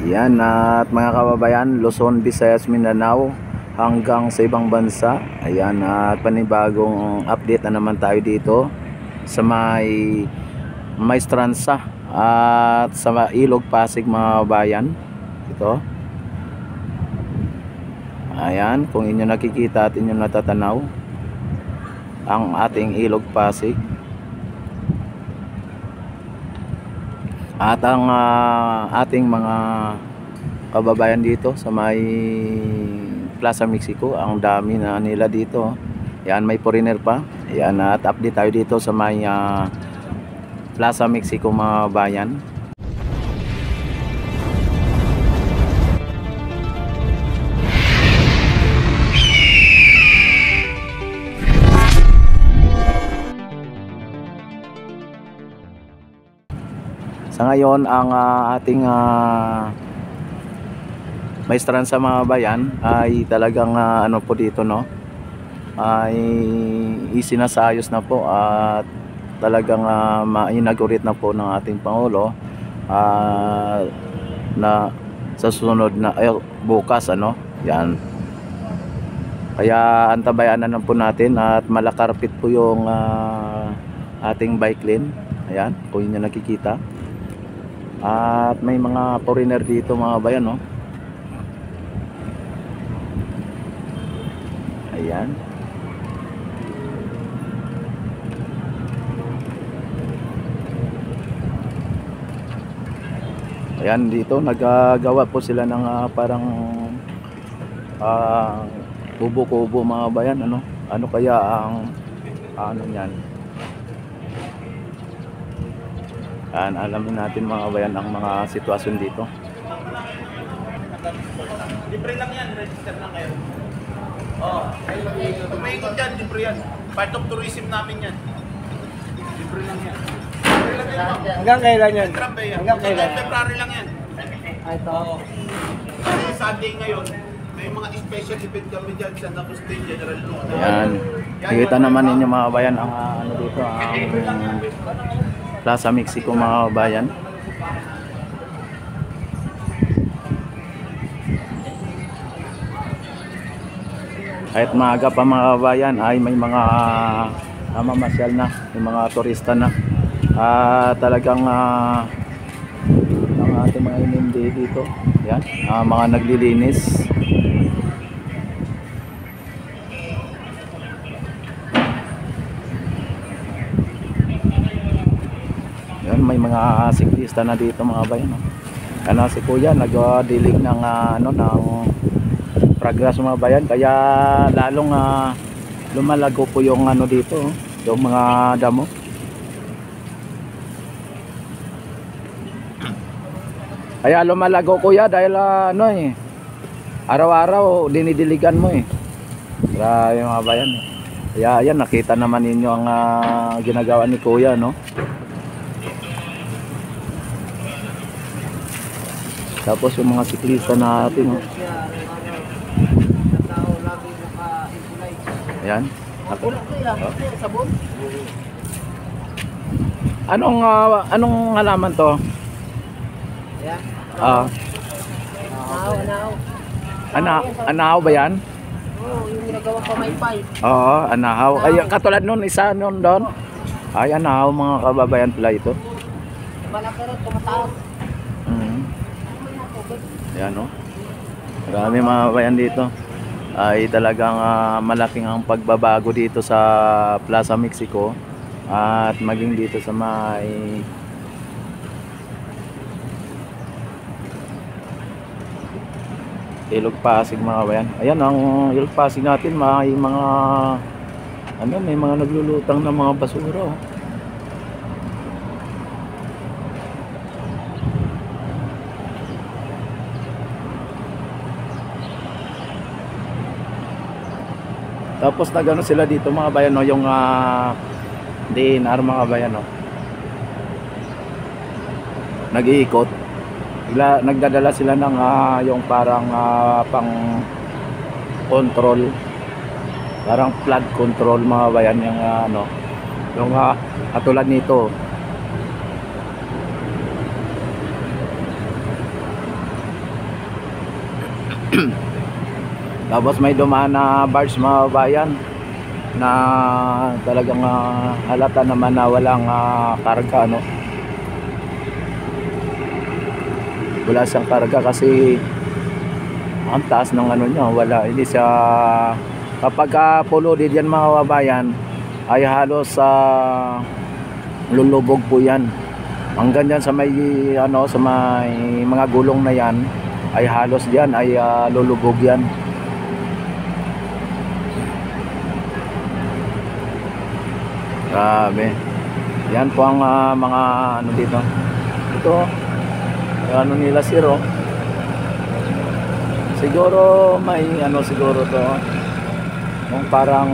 Yan, at mga kababayan, Luzon, Visayas, Mindanao hanggang sa ibang bansa. Ayan, at panibagong update na naman tayo dito sa may Maestranza at sa Ilog Pasig, mga kababayan. Ito. Ayan, kung inyo nakikita at inyo natatanaw ang ating Ilog Pasig. At ang ating mga kababayan dito sa may Plaza Mexico, ang dami na nila dito. Yan, may foreigner pa. Yan, at update tayo dito sa may Plaza Mexico, mga bayan. Sa ngayon, ang ating Maestranza, mga bayan, ay talagang ano po dito, no, ay isinasayos na po at talagang ma-inaugurate na po ng ating Pangulo na sa susunod na bukas, ano, yan. Kaya antabayanan na po natin at malakarpit po yung ating bike lane. Ayan, kung inyo nakikita. At may mga foreigner dito, mga bayan, no. Ayan. Ayan, dito nagagawa po sila ng parang kubo-kubo, mga bayan, ano. Ano kaya ang ano niyan? Alamin natin, mga bayan, ang mga sitwasyon dito. Libre lang yan, register lang kayo. Oh, tumaikot dyan, libre yan. Part of tourism namin yan. Libre lang yan. Libre lang yan. Hanggang kailan yan? Hanggang kailan? February lang yan. Ito. Kasi Sunday ngayon, may mga special event kami dyan sa Agustin General Luna. Ayan. Nakita naman ninyo, mga bayan, ang ano dito, ang Plaza Mexico, mga kabayan. Kahit maaga pa, mga kabayan, ay may mga mamasyal na, may mga turista na. Talagang ang ating mga inindi dito, yan, mga naglilinis. Yan, may mga siklista na dito, mga bayan, no? Ano, si kuya nag-dilig ng ano, ng progress, mga bayan, kaya lalong lumalago po yung ano dito, yung mga damo. Kaya lumalago, kuya, dahil ano araw-araw dinidiligan mo Grabe, mga bayan. Kaya ayan, nakita naman ninyo ang ginagawa ni kuya, no. Tapos yung mga siklista natin, no. Ayan. Anong halaman to? Anahaw ba yan? Oo, yung ginagawa pa may pipe. Oo, anahaw. Ay, katulad nun, isa nun doon. Ay, anahaw, mga kababayan pala ito. Malaki rin, tumataas. Ayan, no. Marami, mga kababayan dito. Ay talagang malaking ang pagbabago dito sa Plaza Mexico at maging dito sa may Ilog Pasig, mga kabayan. Ayan ang Ilog Pasig natin, may mga ano, may mga naglulutang ng mga basura, oh. Tapos nagano sila dito, mga bayan, no, yung DNR, mga bayan, no. Nag-iikot. Nagdadala sila ng yung parang pang control, parang flood control, mga bayan, yung ano, yung katulad nito. Tapos may dumaan na barge mga bayan na talagang halata naman na walang karga, no? Wala siyang karga kasi ang taas ng ano niya, wala, hindi siya, kapag polluted yan mga kababayan ay halos lulubog po yan. Hanggang dyan sa may ano, sa may mga gulong na yan ay halos diyan ay lulubog yan. Grabe. Yan po ang mga ano dito. Ito ano nila siro. Siguro may ano siguro to. Kung parang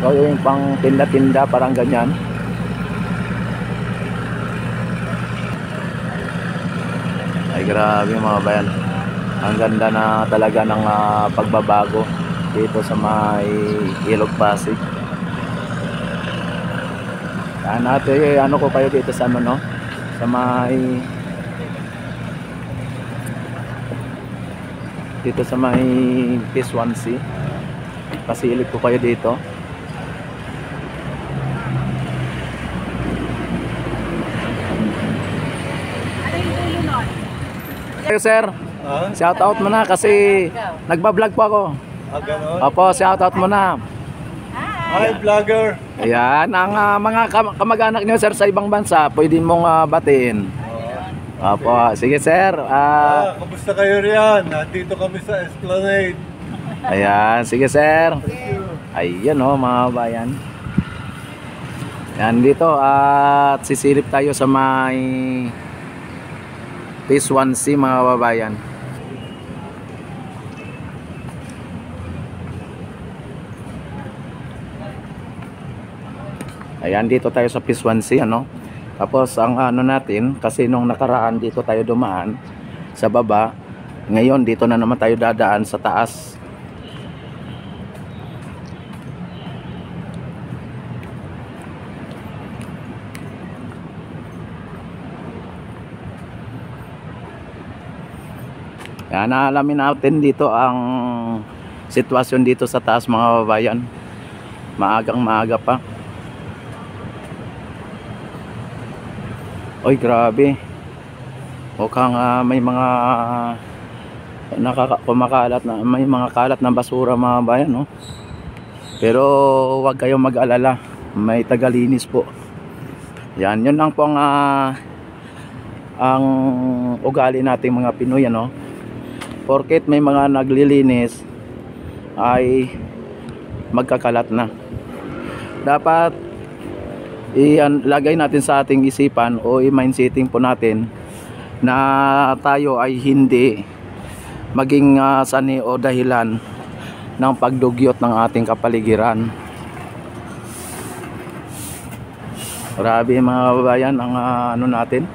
yung pang tinda-tinda parang ganyan. Ay grabe mga bayan. Ang ganda na talaga ng pagbabago dito sa may Ilog Pasig. Natin ano ko kayo dito sa ano, no? Sa may dito sa may Phase 1C. Pasilip ko kayo dito. Sir, shout out mo na kasi nagba-vlog po ako. Ganon? Opo, shout out mo na. Hi, vlogger! Ayan, ang mga kamag-anak niyo sir sa ibang bansa, pwede mong batiin. Opo, sige sir. Kamusta kayo riyan? Nandito kami sa Esplanade. Ayan, sige sir. Ayan o mga bayan. Ayan dito at sisilip tayo sa may Phase 1C mga babayan. Ayan, dito tayo sa Phase 1C, ano? Tapos ang ano natin, kasi nung nakaraan dito tayo dumaan sa baba, ngayon dito na naman tayo dadaan sa taas. Yan, naalamin natin dito ang sitwasyon dito sa taas mga babayan. Maagang maaga pa. Oy, grabe. Mukhang may mga kumakalat na, may mga kalat na basura mga bayan, no? Pero huwag kayong mag-alala. May tagalinis po. Yan, yun lang po ang ugali nating mga Pinoy, ano? Porket may mga naglilinis ay magkakalat na. Dapat ilagay natin sa ating isipan o i-mindsetting po natin na tayo ay hindi maging sani o dahilan ng pagdugyot ng ating kapaligiran. Grabe mga babayan ang ano natin.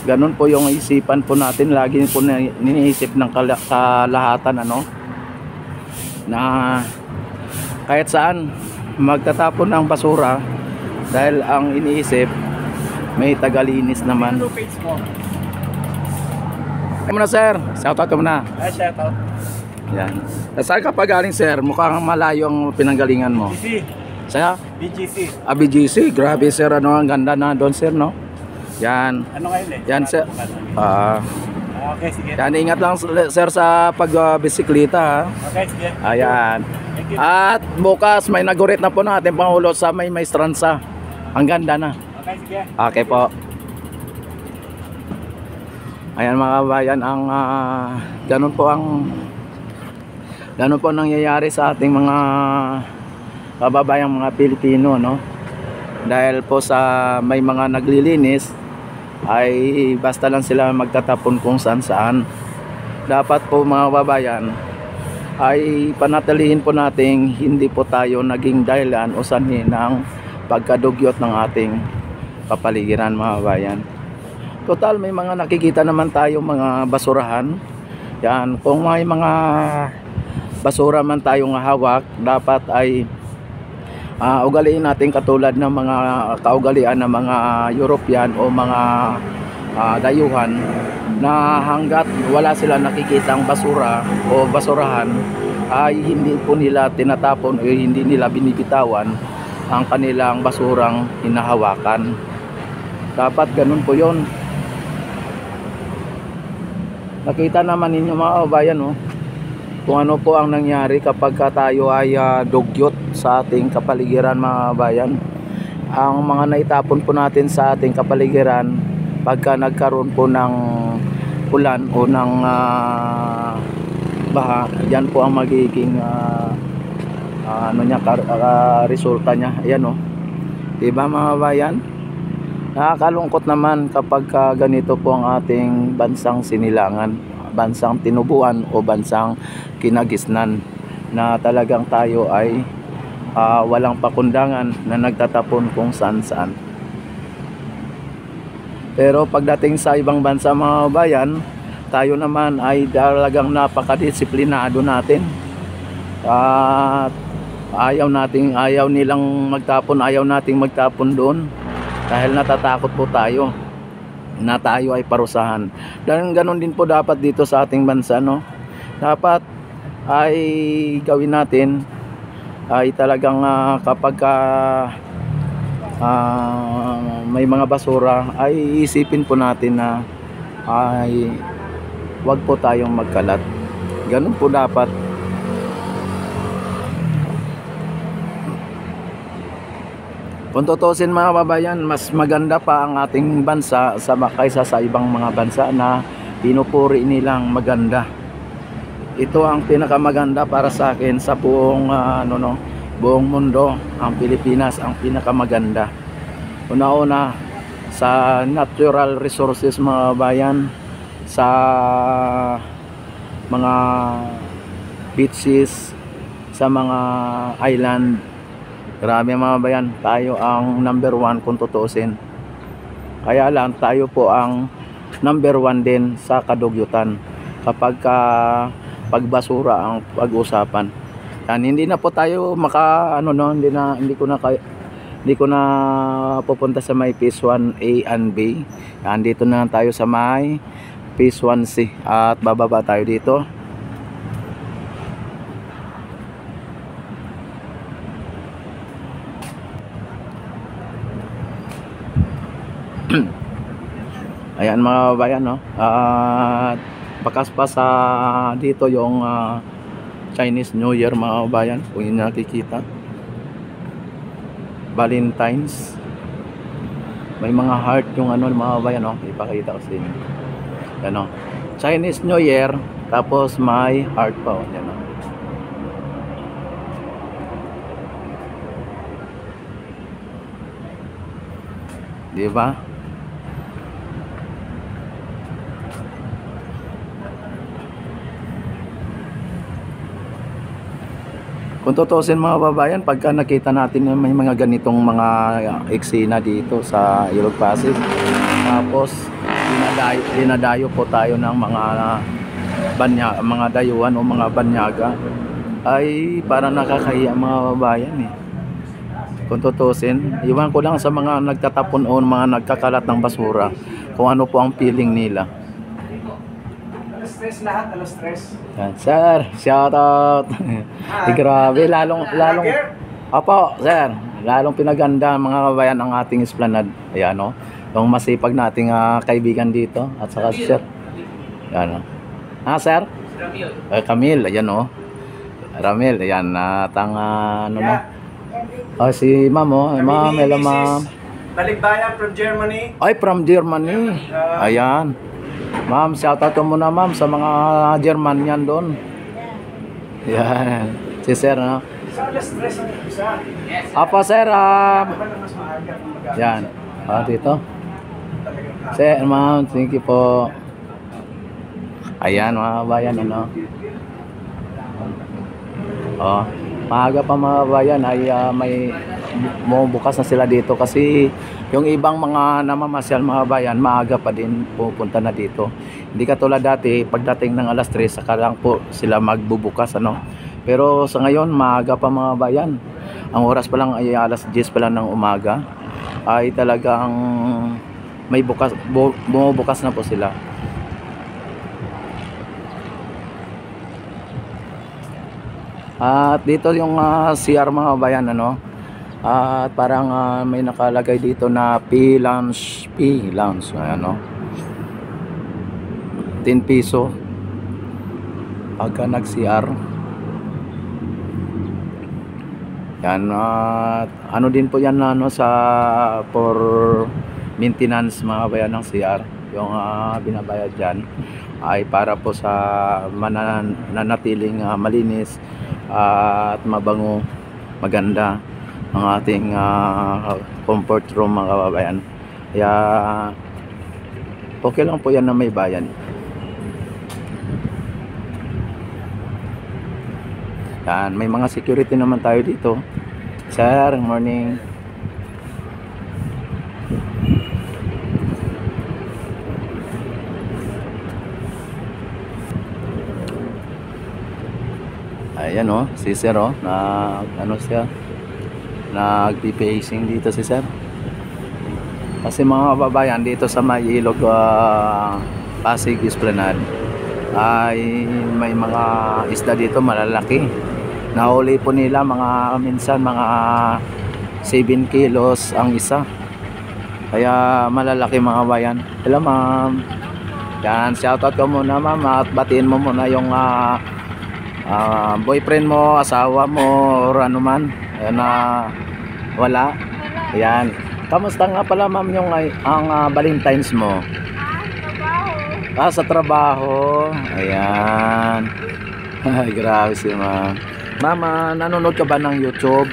Ganun po yung isipan po natin, lagi po niniisip ng kalahatan, ano, na kahit saan magtatapon ng basura dahil ang iniisip may tagalinis naman. Ano page mo? Ay muna sir, shoutout ka muna. Shout out. Yan. Saan ka pa galing sir? Mukhang malayo ang pinanggalingan mo. BGC. Saya? BGC. BGC, grabe sir, ano, ang ganda na doon sir, no? Yan. Ano ngayon eh? Yan sir. Okay, sige. Yan, ingat lang sir sa pagbisikleta, ha. Okay, sige. Ayan. Thank you. At bukas may nagurit na po natin pangulo sa may Maestranza. Ang ganda na. Okay, sige. Okay po. Ayan mga kabayan, ang ganun po nangyayari sa ating mga kababayang mga Pilipino, no? Dahil po sa may mga naglilinis ay basta lang sila magtatapon kung saan saan. Dapat po mga kababayan ay panatilihin po nating hindi po tayo naging dahilan o sanhi ng pagkadugyot ng ating kapaligiran mga kababayan. Total may mga nakikita naman tayo mga basurahan. Yan, kung may mga basura man tayong hawak, dapat ay ugaliin natin katulad ng mga kaugalian ng mga European o mga dayuhan na hanggat wala sila nakikitang basura o basurahan ay hindi po nila tinatapon o hindi nila binibitawan ang kanilang basurang hinahawakan. Dapat ganun po yon. Nakita naman ninyo mga kabayan, oh, kung ano po ang nangyari kapag tayo ay dugyot sa ating kapaligiran mga kabayan. Ang mga naitapon po natin sa ating kapaligiran, pagka nagkaroon po ng ulan o ng baha, yan po ang magiging resulta niya. Ayan, oh. Diba mga kabayan? Nakakalungkot naman kapag ganito po ang ating bansang sinilangan, bansang tinubuan o bansang kinagisnan, na talagang tayo ay walang pakundangan na nagtatapon kung saan saan. Pero pagdating sa ibang bansa mga bayan, tayo naman ay talagang napakadisiplinado natin. At ayaw nilang magtapon, ayaw nating magtapon doon. Dahil natatakot po tayo na tayo ay parusahan. Dahil ganoon din po dapat dito sa ating bansa, no? Dapat ay gawin natin ay talagang kapag may mga basura ay isipin po natin na ay wag po tayong magkalat. Ganun po dapat. Kung tutusin mga kababayan, mas maganda pa ang ating bansa kaysa sa ibang mga bansa na pinupuri nilang maganda. Ito ang pinakamaganda para sa akin sa buong buong mundo. Ang Pilipinas ang pinakamaganda. Una-una sa natural resources mga kababayan, sa mga beaches, sa mga island. Grabe mga bayan, tayo ang number 1 kung tutuusin. Kaya lang tayo po ang number 1 din sa kadugyutan kapag pagbasura ang pag-usapan. Yan, hindi na po tayo hindi ko na pupunta sa may phase 1A and B. Yan, dito na tayo sa may phase 1C at bababa tayo dito. Ayan mga kabayan, no? Bakas pa sa dito yung Chinese New Year mga kabayan, kung yun nakikita. Valentine's. May mga heart yung mga kabayan, no? Ipakita ko sa inyo. Yan, no? Chinese New Year, tapos may heart pa, yan, no? Diba? Kung tutusin mga babayan, pagka nakita natin na may mga ganitong mga eksena dito sa Ilog Pasig, tapos dinadayo po tayo ng mga dayuhan o mga banyaga, ay parang nakakahiya mga babayan eh. Kung tutusin, iwan ko lang sa mga nagtatapon o mga nagkakalat ng basura kung ano po ang feeling nila. Stress lahat, stress. Yan, sir, shout out. Grabe, lalong Opo, sir, lalong pinaganda mga kabayan ang ating esplanade. Ayan, no? Yung masipag nating kaibigan dito at saka sir. Ayan, no? Sir? Ramil. Camille, ayan, no? Ramil, ayan, si ma'am, oh. Ma'am, hello ma'am. Balikbayan from Germany. Ay, from Germany. Ayan. Ma'am, shoutout ko muna ma'am sa mga German yan doon. Yan. Si sir, no? Stress ang isa. Yes. Apa sir, yan. Dito. Sir, ma'am, thank you po. Ayan, mga kabayan, ano? Oh, maaga pa mga kabayan ay may bukas na sila dito kasi yung ibang mga namamasyal mga bayan maaga pa din pupunta na dito. Hindi katulad dati pagdating ng alas 3 saka lang po sila magbubukas, ano. Pero sa ngayon maaga pa mga bayan. ang oras pa lang ay alas 10 pa lang ng umaga, ay talagang may bumubukas na po sila. At dito yung CR mga bayan, ano, at parang may nakalagay dito na P-Lounge, ano, 10 piso pagka nag-CR. Yan, ano din po yan, ano, sa for maintenance mga bayan ng CR. Yung binabayad dyan ay para po sa mananatiling malinis at mabango, maganda ang ating comfort room mga kababayan. Kaya okay lang po yan na may bayan. Yan, may mga security naman tayo dito. Sir, good morning. Ayan oh, si Sir oh, na ano siya, nag-pacing dito si Sir. Kasi mga kababayan, dito sa may ilog Pasig Esplanade ay may mga isda dito malalaki. Nahuli po nila minsan mga 7 kilos ang isa. Kaya malalaki mga bayan. Hello ma'am. Yan, shoutout ko muna ma'am at batiin mo muna yung boyfriend mo, asawa mo, or ano man. Ayan, wala. Ayan. Kamusta nga pala ma'am yung ang Valentine's mo? Sa trabaho. Ayan. Ay, grabe si ma'am. Mama, nanonood ka ba ng YouTube?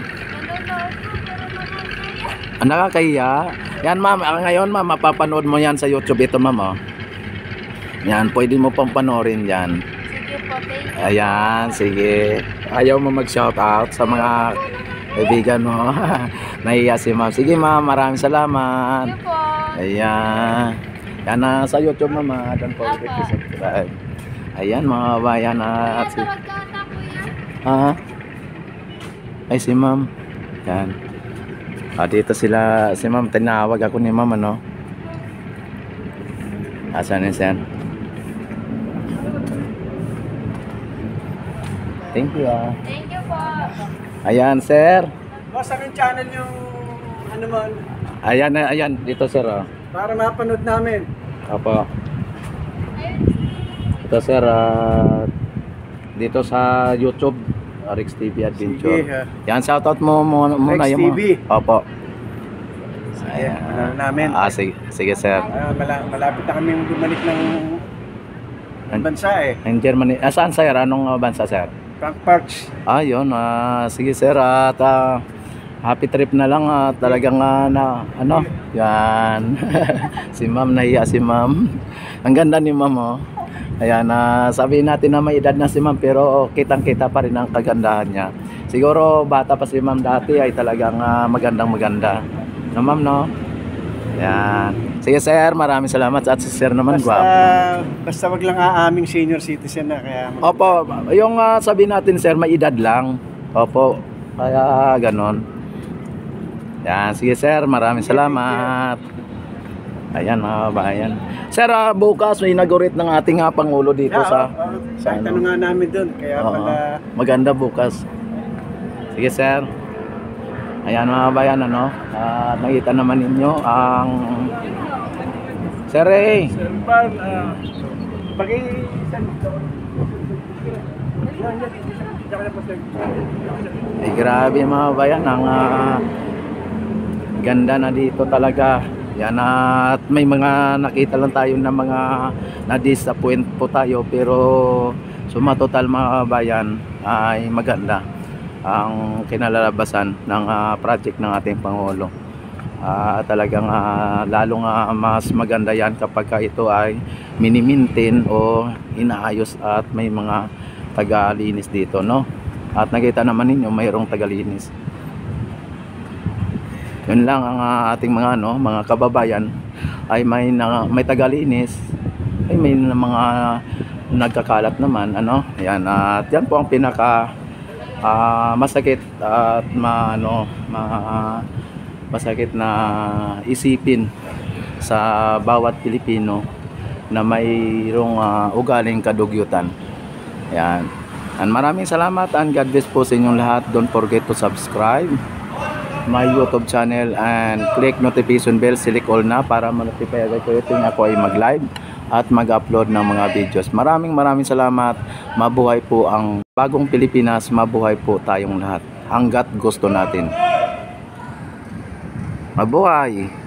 Nakakahiya? Yan ma'am, ngayon ma'am, mapapanood mo yan sa YouTube ito ma'am oh. Yan, pwede mo pang panoorin yan. Sige po, thank you. Ayan, sige. Ayaw mo mag-shoutout sa mga kaibigan mo. Nahiya si ma'am. Sige ma'am, maraming salamat. Thank you po. Ayan. Yan na sa YouTube ma'am. Don't forget to subscribe. Ayan mga bayan at si... Tawag ka ata, kuya. Ay si ma'am. Yan. Dito sila, si ma'am, tinawag ako ni ma'am, ano? Asan ni Sen? Thank you Thank you po. Ayan sir. Boss, ang channel yung ano man, Ayan, dito sir oh. para mapanood namin. Opo. Ito sir, dito sa YouTube, Rex TV Adventure. Sige, ha. Yan, shoutout mo muna Rex yung TV. Opo. Ayan, ano namin. Sige sir. Malapit na kami bumalik ng bansa eh. In Germany. Saan sir? Anong bansa sir? Frankfurt. Yun. Sige sir, at happy trip na lang. Talagang ano, yan. Si ma'am, nahiya si ma'am. Ang ganda ni ma'am oh. Ayan, sabihin natin na may edad na si ma'am, pero kitang-kita pa rin ang kagandahan niya. Siguro bata pa si ma'am dati ay talagang magandang-maganda. No ma'am, no? Ayan. Sige sir, maraming salamat. At si sir naman, guwapo. Basta wag lang aaming senior citizen na kaya. Opo, yung sabihin natin sir, may edad lang. Opo, kaya ganon. Yan, sige sir, maraming salamat. Ayan mga kabayan. Sir, bukas may inaugurate ng ating Pangulo dito sa tanong nga namin doon. Kaya Oo, pala maganda bukas. Sige sir. Ayan mga kabayan, ano, nakita naman ninyo ang Sir Ray. Sir Pan, Ay grabe mga kabayan, ang ganda na dito talaga. Yan, at may mga nakita lang tayo na mga na-disappoint po tayo, pero suma total mga kabayan ay maganda ang kinalalabasan ng project ng ating Pangulo. Talagang lalong mas maganda yan kapag ito ay minimintin o inaayos at may mga tagalinis dito, no? At nakita naman ninyo mayroong tagalinis. Yun lang ang ating mga kababayan ay may tagalinis, ay may mga nagkakalat naman, ano? Ayan, at yan po ang pinaka masakit at masakit na isipin sa bawat Pilipino na mayroong ugaling kadugyutan. Yan. And maraming salamat and God bless po sa inyong lahat. Don't forget to subscribe my YouTube channel and click notification bell, select all na para ma-notify agad kayo tuwing ako ay mag-live at mag-upload ng mga videos. Maraming salamat. Mabuhay po ang bagong Pilipinas, mabuhay po tayong lahat hanggat gusto natin. Mabuhay!